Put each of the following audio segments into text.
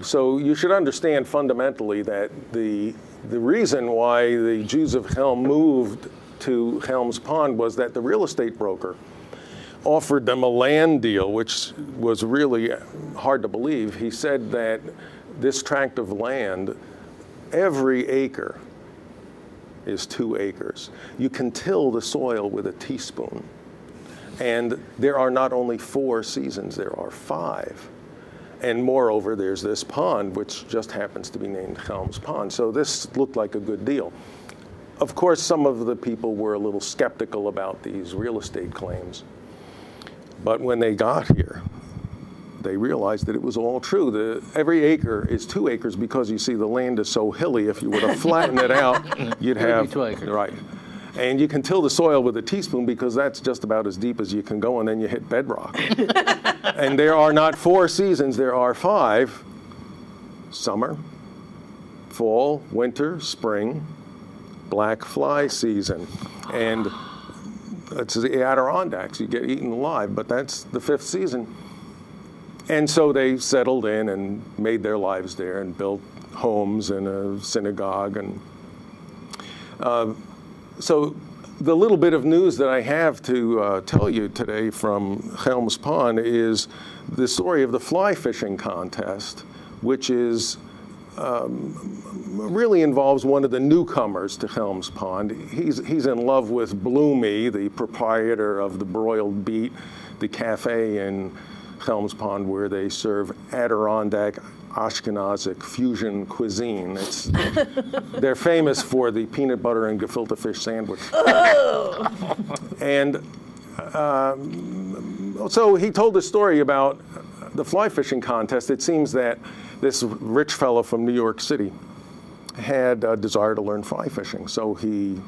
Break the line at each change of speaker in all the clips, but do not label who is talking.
So you should understand fundamentally that the reason why the Jews of Chelm moved to Chelm's Pond was that the real estate broker offered them a land deal, which was really hard to believe. He said that this tract of land, every acre is 2 acres. You can till the soil with a teaspoon. And there are not only 4 seasons, there are 5. And moreover, there's this pond, which just happens to be named Chelm's Pond. So this looked like a good deal. Of course, some of the people were a little skeptical about these real estate claims. But when they got here, they realized that it was all true. Every acre is 2 acres because, you see, the land is so hilly. If you were to flatten it out, you'd have
2 acres.
Right. And you can till the soil with a teaspoon because that's just about as deep as you can go, and then you hit bedrock. And there are not 4 seasons, there are 5. Summer, fall, winter, spring, black fly season. And it's the Adirondacks. You get eaten alive, but that's the 5th season. And so they settled in and made their lives there and built homes and a synagogue. And so the little bit of news that I have to tell you today from Chelm's Pond is the story of the fly fishing contest, which is really involves one of the newcomers to Chelm's Pond. He's in love with Bloomy, the proprietor of the Broiled Beet, the cafe in Chelm's Pond where they serve Adirondack Ashkenazic fusion cuisine. They're famous for the peanut butter and gefilte fish sandwich. Oh. And so he told a story about the fly fishing contest. It seems that this rich fellow from New York City had a desire to learn fly fishing. So he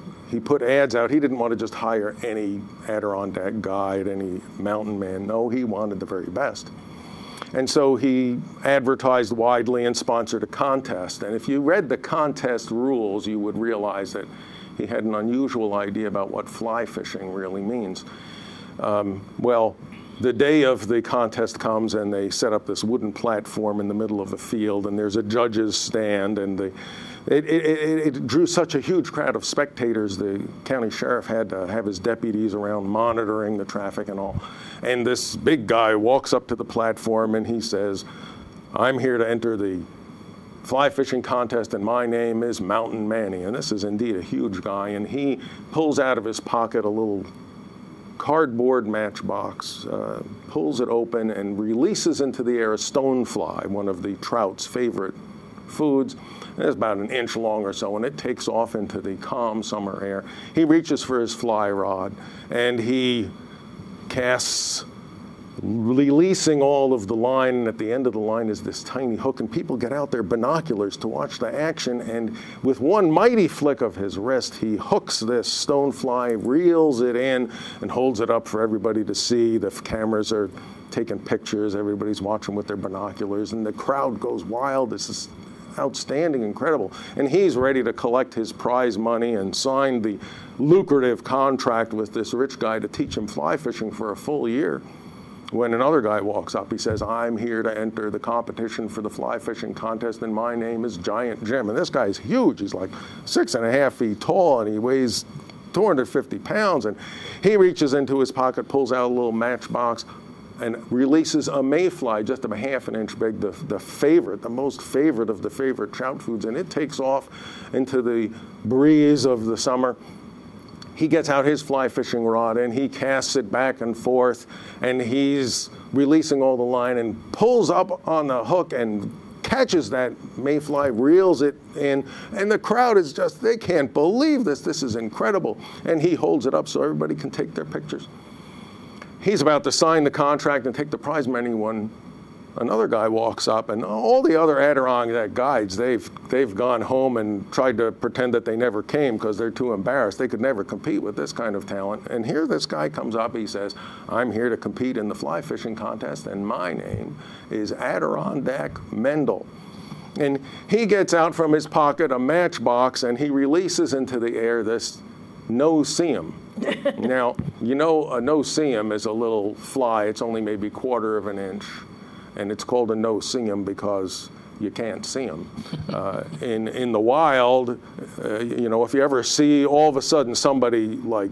put ads out. He didn't want to just hire any Adirondack guide, any mountain man. No, he wanted the very best. And so he advertised widely and sponsored a contest. And if you read the contest rules, you would realize that he had an unusual idea about what fly fishing really means. Well, the day of the contest comes and they set up this wooden platform in the middle of the field, and there's a judge's stand, and it drew such a huge crowd of spectators, the county sheriff had to have his deputies around monitoring the traffic and all. And this big guy walks up to the platform and he says, "I'm here to enter the fly fishing contest and my name is Mountain Manny." And this is indeed a huge guy, and he pulls out of his pocket a little cardboard matchbox, pulls it open and releases into the air a stonefly, one of the trout's favorite foods. It's about an inch long or so, and it takes off into the calm summer air. He reaches for his fly rod, and he casts, releasing all of the line, and at the end of the line is this tiny hook, and people get out their binoculars to watch the action, and with one mighty flick of his wrist, he hooks this stonefly, reels it in, and holds it up for everybody to see. The cameras are taking pictures, everybody's watching with their binoculars, and the crowd goes wild. This is outstanding, incredible. And he's ready to collect his prize money and sign the lucrative contract with this rich guy to teach him fly fishing for a full year. When another guy walks up, he says, "I'm here to enter the competition for the fly fishing contest, and my name is Giant Jim." And this guy's huge. He's like 6.5 feet tall, and he weighs 250 pounds. And he reaches into his pocket, pulls out a little matchbox, and releases a mayfly just about 1/2 an inch big, the favorite, the most favorite of the favorite trout foods, and it takes off into the breeze of the summer. He gets out his fly fishing rod and he casts it back and forth, and he's releasing all the line and pulls up on the hook and catches that mayfly, reels it in, and the crowd is just, they can't believe this. This is incredible. And he holds it up so everybody can take their pictures. He's about to sign the contract and take the prize money when another guy walks up, and all the other Adirondack guides, they've gone home and tried to pretend that they never came because they're too embarrassed. They could never compete with this kind of talent. And here this guy comes up, he says, "I'm here to compete in the fly fishing contest, and my name is Adirondack Mendel." And he gets out from his pocket a matchbox and he releases into the air this no-see-um. Now, you know, a no-see-um is a little fly. It's only maybe 1/4 of an inch. and it's called a no-see-em because you can't see them. In the wild, you know, if you ever see all of a sudden somebody like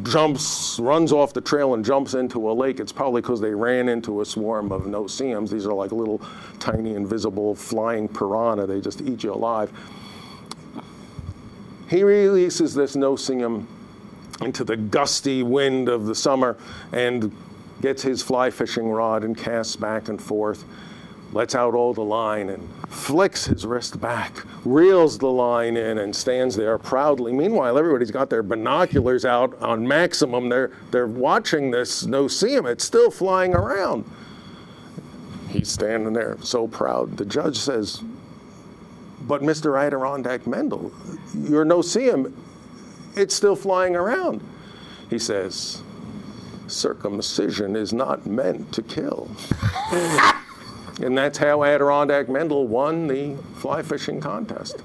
runs off the trail and jumps into a lake, it's probably because they ran into a swarm of no-see-ems. These are like little tiny invisible flying piranha. They just eat you alive. He releases this no-see-em into the gusty wind of the summer and gets his fly fishing rod and casts back and forth, lets out all the line and flicks his wrist back, reels the line in and stands there proudly. Meanwhile, everybody's got their binoculars out on maximum. They're watching this no-see-em. It's still flying around. He's standing there so proud. The judge says, "But Mr. Adirondack Mendel, your no-see-em, it's still flying around." He says, "Circumcision is not meant to kill." And that's how Adirondack Mendel won the fly fishing contest.